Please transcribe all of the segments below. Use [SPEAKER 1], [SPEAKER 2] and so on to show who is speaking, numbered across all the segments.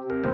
[SPEAKER 1] Hello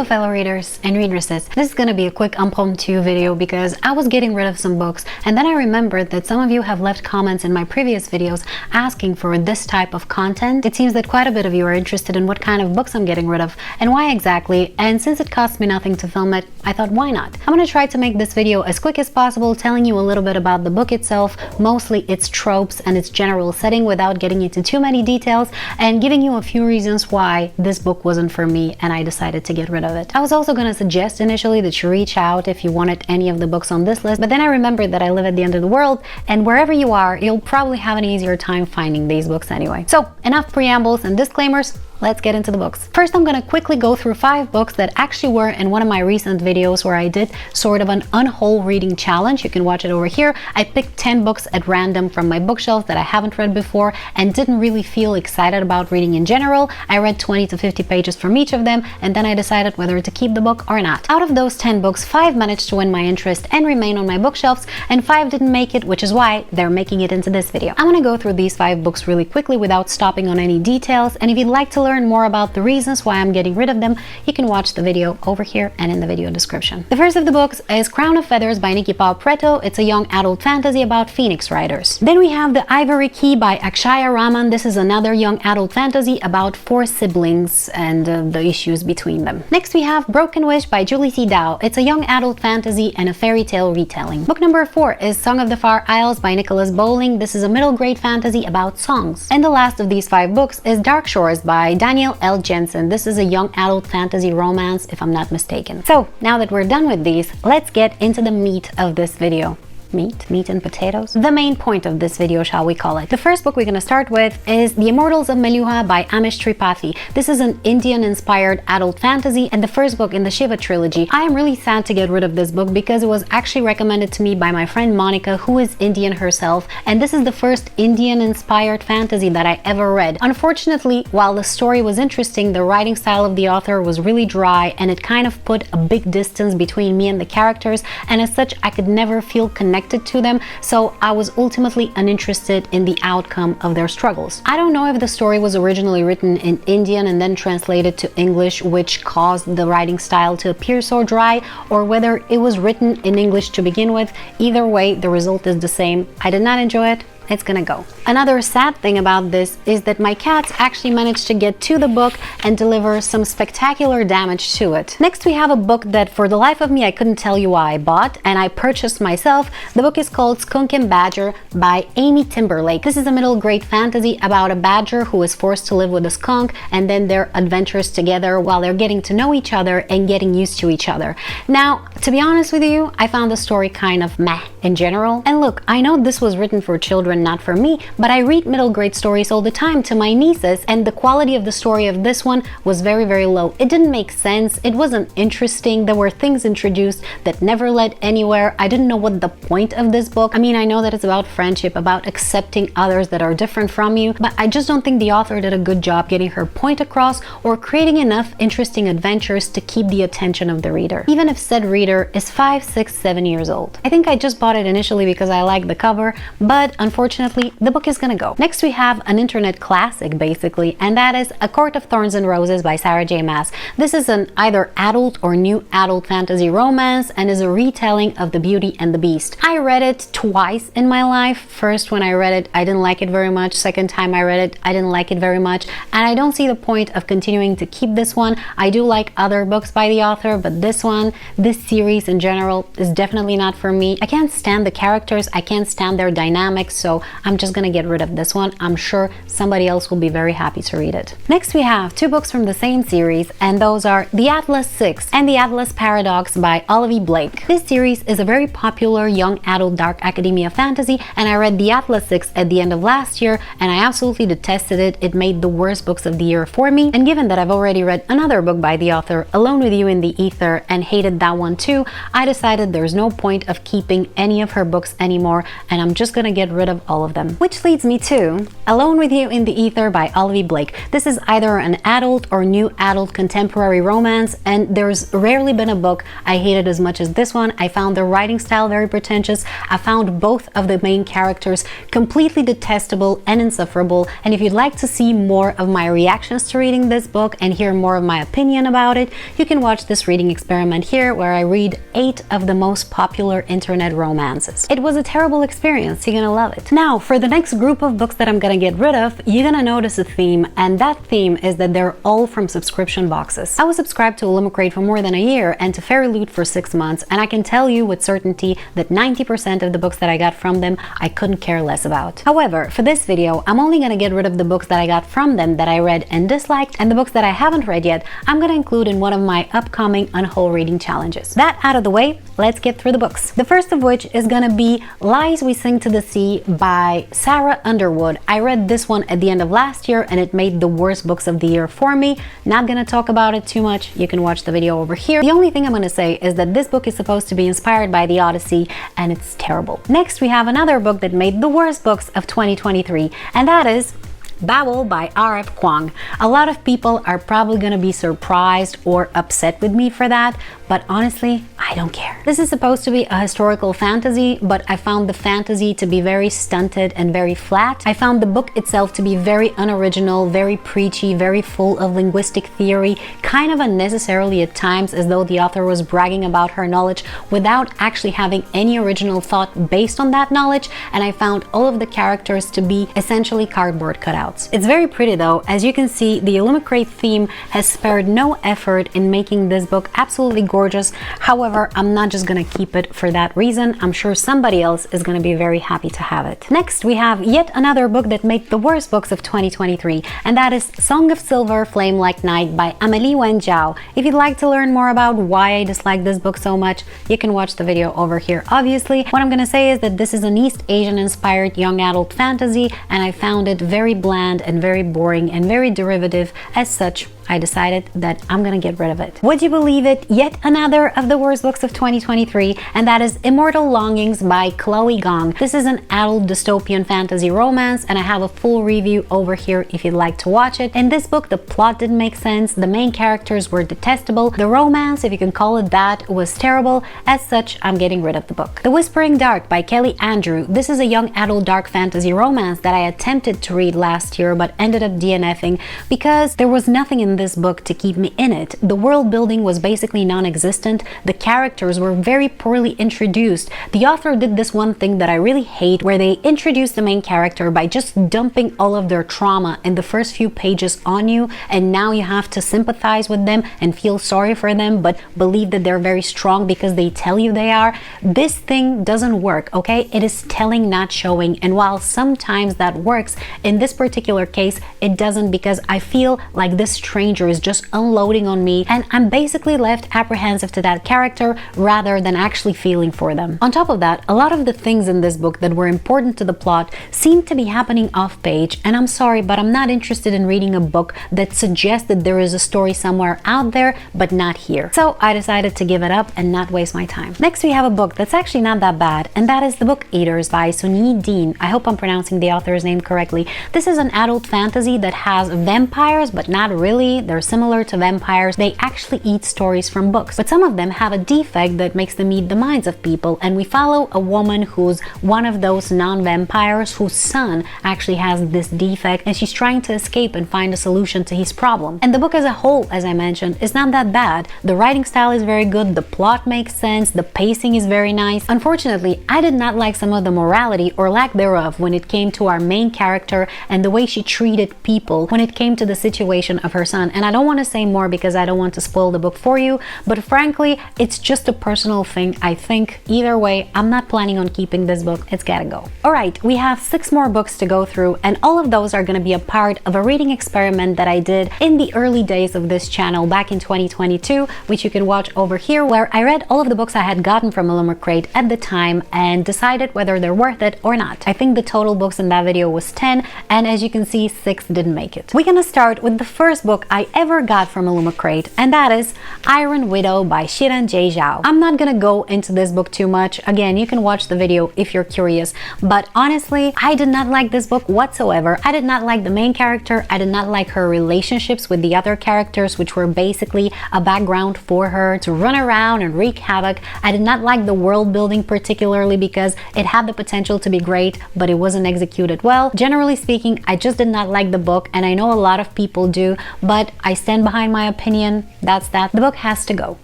[SPEAKER 1] fellow readers and readresses. This is going to be a quick impromptu video because I was getting rid of some books and then I remembered that some of you have left comments in my previous videos asking for this type of content. It seems that quite a bit of you are interested in what kind of books I'm getting rid of and why exactly, and since it cost me nothing to film it, I thought why not? I'm going to try to make this video as quick as possible, telling you a little bit about the book itself, mostly its tropes and its general setting without getting into too many details, and giving you a few reasons why this book wasn't for me and I decided to get rid of it. I was also going to suggest initially that you reach out if you wanted any of the books on this list, but then I remembered that I live at the end of the world and wherever you are, you'll probably have an easier time finding these books anyway. So enough preambles and disclaimers. Let's get into the books. First, I'm going to quickly go through 5 books that actually were in one of my recent videos where I did sort of an Unhaul reading challenge. You can watch it over here. I picked 10 books at random from my bookshelf that I haven't read before and didn't really feel excited about reading in general. I read 20 to 50 pages from each of them and then I decided whether to keep the book or not. Out of those 10 books, 5 managed to win my interest and remain on my bookshelves, and 5 didn't make it, which is why they're making it into this video. I'm going to go through these 5 books really quickly without stopping on any details, and if you'd like to learn more about the reasons why I'm getting rid of them, you can watch the video over here and in the video description. The first of the books is Crown of Feathers by Nikki Pao Preto. It's a young adult fantasy about Phoenix Riders. Then we have The Ivory Key by Akshaya Raman. This is another young adult fantasy about 4 siblings and the issues between them. Next we have Broken Wish by Julie C. Dow. It's a young adult fantasy and a fairy tale retelling. Book number 4 is Song of the Far Isles by Nicholas Bowling. This is a middle grade fantasy about songs. And the last of these 5 books is Dark Shores by Daniel L. Jensen. This is a young adult fantasy romance, if I'm not mistaken. So now that we're done with these, let's get into the meat of this video. Meat and potatoes? The main point of this video, shall we call it. The first book we're going to start with is The Immortals of Meluha by Amish Tripathi. This is an Indian-inspired adult fantasy and the first book in the Shiva trilogy. I am really sad to get rid of this book because it was actually recommended to me by my friend Monica, who is Indian herself, and this is the first Indian-inspired fantasy that I ever read. Unfortunately, while the story was interesting, the writing style of the author was really dry and it kind of put a big distance between me and the characters, and as such I could never feel connected to them, so I was ultimately uninterested in the outcome of their struggles. I don't know if the story was originally written in Indian and then translated to English, which caused the writing style to appear so dry, or whether it was written in English to begin with. Either way, the result is the same. I did not enjoy it. It's gonna go. Another sad thing about this is that my cats actually managed to get to the book and deliver some spectacular damage to it. Next we have a book that for the life of me I couldn't tell you why I bought and I purchased myself. The book is called Skunk and Badger by Amy Timberlake. This is a middle grade fantasy about a badger who is forced to live with a skunk and then their adventures together while they're getting to know each other and getting used to each other. Now, to be honest with you, I found the story kind of meh in general. And look, I know this was written for children, not for me, but I read middle grade stories all the time to my nieces and the quality of the story of this one was very, very low. It didn't make sense. It wasn't interesting. There were things introduced that never led anywhere. I didn't know what the point of this book. I mean, I know that it's about friendship, about accepting others that are different from you, but I just don't think the author did a good job getting her point across or creating enough interesting adventures to keep the attention of the reader, even if said reader is 5, 6, 7 years old. I think I just bought it initially because I liked the cover, but unfortunately the book is gonna go. Next we have an internet classic basically, and that is A Court of Thorns and Roses by Sarah J. Maas. This is an either adult or new adult fantasy romance and is a retelling of The Beauty and the Beast. I read it twice in my life. First, when I read it, I didn't like it very much. Second time I read it, I didn't like it very much, and I don't see the point of continuing to keep this one. I do like other books by the author, but this one, this series in general, is definitely not for me. I can't stand the characters, I can't stand their dynamics, so I'm just gonna get rid of this one. I'm sure somebody else will be very happy to read it. Next we have 2 books from the same series, and those are The Atlas Six and The Atlas Paradox by Olivie Blake. This series is a very popular young adult dark academia fantasy, and I read The Atlas Six at the end of last year and I absolutely detested it. It made the worst books of the year for me, and given that I've already read another book by the author, Alone with You in the Ether, and hated that one too, I decided there's no point of keeping any of her books anymore and I'm just gonna get rid of all of them. Which leads me to Alone with You in the Ether by Olivie. This is either an adult or new adult contemporary romance, and there's rarely been a book I hated as much as this one. I found the writing style very pretentious. I found both of the main characters completely detestable and insufferable, and if you'd like to see more of my reactions to reading this book and hear more of my opinion about it, you can watch this reading experiment here where I read 8 of the most popular internet romances. It was a terrible experience. You're gonna love it. Now, for the next group of books that I'm gonna get rid of, you're gonna notice a theme, and that theme is that they're all from subscription boxes. I was subscribed to Olivie for more than a year and to Fairy Loot for 6 months, and I can tell you with certainty that 90% of the books that I got from them I couldn't care less about. However, for this video, I'm only gonna get rid of the books that I got from them that I read and disliked, and the books that I haven't read yet, I'm gonna include in one of my upcoming Unhaul reading challenges. That out of the way, let's get through the books. The first of which is gonna be Lies We Sing to the Sea by Sarah Underwood. I read this one at the end of last year and it made the worst books of the year for me. Not gonna talk about it too much. You can watch the video over here. The only thing I'm gonna say is that this book is supposed to be inspired by the Odyssey, and it's terrible. Next, we have another book that made the worst books of 2023, and that is Babel by R.F. Kuang. A lot of people are probably gonna be surprised or upset with me for that, but honestly, I don't care. This is supposed to be a historical fantasy, but I found the fantasy to be very stunted and very flat. I found the book itself to be very unoriginal, very preachy, very full of linguistic theory, kind of unnecessarily at times, as though the author was bragging about her knowledge without actually having any original thought based on that knowledge, and I found all of the characters to be essentially cardboard cutouts. It's very pretty though. As you can see, the Olivie theme has spared no effort in making this book absolutely gorgeous. However, I'm not just gonna keep it for that reason. I'm sure somebody else is gonna be very happy to have it. Next, we have yet another book that made the worst books of 2023, and that is Song of Silver, Flame Like Night by Amélie Wen Zhao. If you'd like to learn more about why I dislike this book so much, you can watch the video over here, obviously. What I'm gonna say is that this is an East Asian inspired young adult fantasy, and I found it very bland and very boring and very derivative. As such, I decided that I'm gonna get rid of it. Would you believe it? Yet another of the worst books of 2023, and that is Immortal Longings by Chloe Gong. This is an adult dystopian fantasy romance, and I have a full review over here if you'd like to watch it. In this book, the plot didn't make sense, the main characters were detestable, the romance, if you can call it that, was terrible. As such, I'm getting rid of the book. The Whispering Dark by Kelly Andrew. This is a young adult dark fantasy romance that I attempted to read last year but ended up DNFing because there was nothing in this book to keep me in it. The world building was basically non-existent. The characters were very poorly introduced. The author did this one thing that I really hate, where they introduce the main character by just dumping all of their trauma in the first few pages on you, and now you have to sympathize with them and feel sorry for them, but believe that they're very strong because they tell you they are. This thing doesn't work, okay? It is telling, not showing, and while sometimes that works, in this particular case, it doesn't, because I feel like this stranger is just unloading on me, and I'm basically left apprehensive to that character rather than actually feeling for them. On top of that, a lot of the things in this book that were important to the plot seem to be happening off page, and I'm sorry, but I'm not interested in reading a book that suggests that there is a story somewhere out there, but not here. So I decided to give it up and not waste my time. Next, we have a book that's actually not that bad, and that is The Book Eaters by Sunyi Dean. I hope I'm pronouncing the author's name correctly. This is an adult fantasy that has vampires, but not really. They're similar to vampires. They actually eat stories from books, but some of them have a defect that makes them eat the minds of people, and we follow a woman who's one of those non-vampires whose son actually has this defect, and she's trying to escape and find a solution to his problem. And the book as a whole, as I mentioned, is not that bad. The writing style is very good, the plot makes sense, the pacing is very nice. Unfortunately, I did not like some of the morality or lack thereof when it came to our main character and the way she treated people when it came to the situation of her son. And I don't want to say more because I don't want to spoil the book for you, but frankly, it's just a personal thing. I think either way, I'm not planning on keeping this book. It's gotta go. Alright, we have 6 more books to go through, and all of those are going to be a part of a reading experiment that I did in the early days of this channel back in 2022, which you can watch over here, where I read all of the books I had gotten from Olivie at the time and decided whether they're worth it or not. I think the total books in that video was 10, and as you can see, 6 didn't make it. We're gonna start with the first book I ever got from Illumicrate, and that is Iron Widow by Shiran J. Zhao. I'm not gonna go into this book too much. Again, you can watch the video if you're curious, but honestly, I did not like this book whatsoever. I did not like the main character. I did not like her relationships with the other characters, which were basically a background for her to run around and wreak havoc. I did not like the world building particularly because it had the potential to be great, but it wasn't executed well. Generally speaking, I just did not like the book, and I know a lot of people do, but I stand behind my opinion. That's that. The book has to go.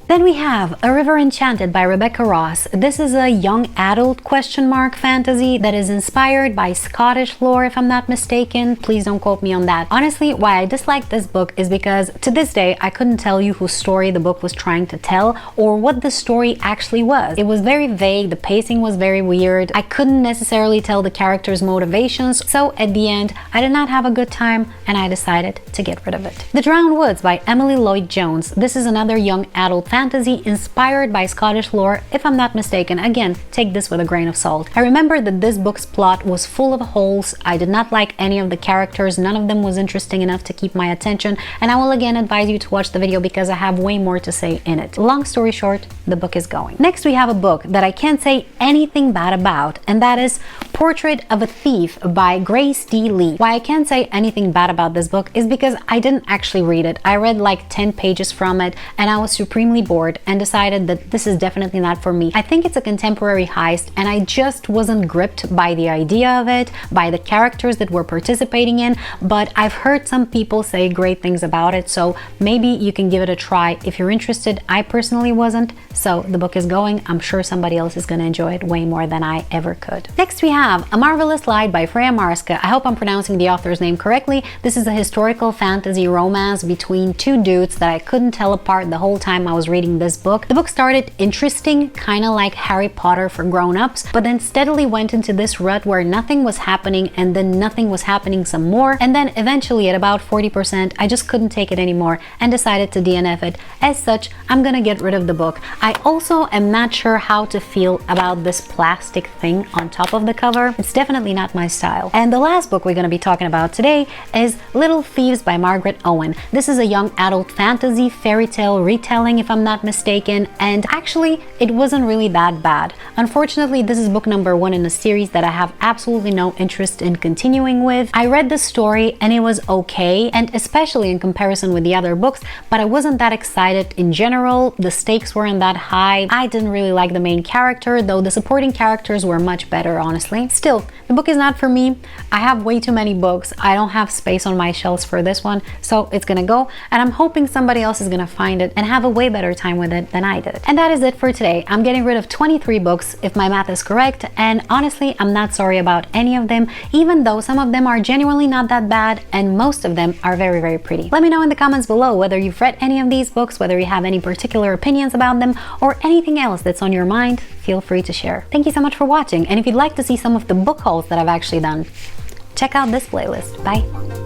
[SPEAKER 1] Then we have A River Enchanted by Rebecca Ross. This is a young adult fantasy that is inspired by Scottish lore, if I'm not mistaken. Please don't quote me on that. Honestly, why I dislike this book is because to this day, I couldn't tell you whose story the book was trying to tell or what the story actually was. It was very vague, the pacing was very weird. I couldn't necessarily tell the characters' motivations, so at the end, I did not have a good time and I decided to get rid of it. The Drowned Woods by Emily Lloyd Jones. This is another young adult fantasy inspired by Scottish lore, if I'm not mistaken. Again, take this with a grain of salt. I remember that this book's plot was full of holes. I did not like any of the characters. None of them was interesting enough to keep my attention, and I will again advise you to watch the video because I have way more to say in it. Long story short, the book is going. Next, we have a book that I can't say anything bad about, and that is Portrait of a Thief by Grace D. Lee. Why I can't say anything bad about this book is because I didn't actually read it. I read like 10 pages from it and I was supremely bored and decided that this is definitely not for me. I think it's a contemporary heist and I just wasn't gripped by the idea of it, by the characters that were participating in, but I've heard some people say great things about it, so maybe you can give it a try if you're interested. I personally wasn't, so the book is going. I'm sure somebody else is going to enjoy it way more than I ever could. Next we have A Marvelous Light by Freya Marska. I hope I'm pronouncing the author's name correctly. This is a historical fantasy romance between two dudes that I couldn't tell apart the whole time I was reading this book. The book started interesting, kind of like Harry Potter for grown-ups, but then steadily went into this rut where nothing was happening and then nothing was happening some more, and then eventually at about 40% I just couldn't take it anymore and decided to DNF it. As such, I'm gonna get rid of the book. I also am not sure how to feel about this plastic thing on top of the cover. It's definitely not my style. And the last book we're gonna be talking about today is Little Thieves by Margaret Owen. This is a young adult fantasy fairy tale retelling, if I'm not mistaken, and actually it wasn't really that bad. Unfortunately, this is book number 1 in a series that I have absolutely no interest in continuing with. I read the story and it was okay, and especially in comparison with the other books, but I wasn't that excited in general. The stakes weren't that high. I didn't really like the main character, though the supporting characters were much better, honestly. Still, the book is not for me. I have way too many books. I don't have space on my shelves for this one, so it's gonna go, and I'm hoping somebody else is gonna find it and have a way better time with it than I did. And that is it for today. I'm getting rid of 23 books, if my math is correct, and honestly, I'm not sorry about any of them, even though some of them are genuinely not that bad and most of them are very, very pretty. Let me know in the comments below whether you've read any of these books, whether you have any particular opinions about them, or anything else that's on your mind. Feel free to share. Thank you so much for watching, and if you'd like to see some of the book hauls that I've actually done, check out this playlist. Bye!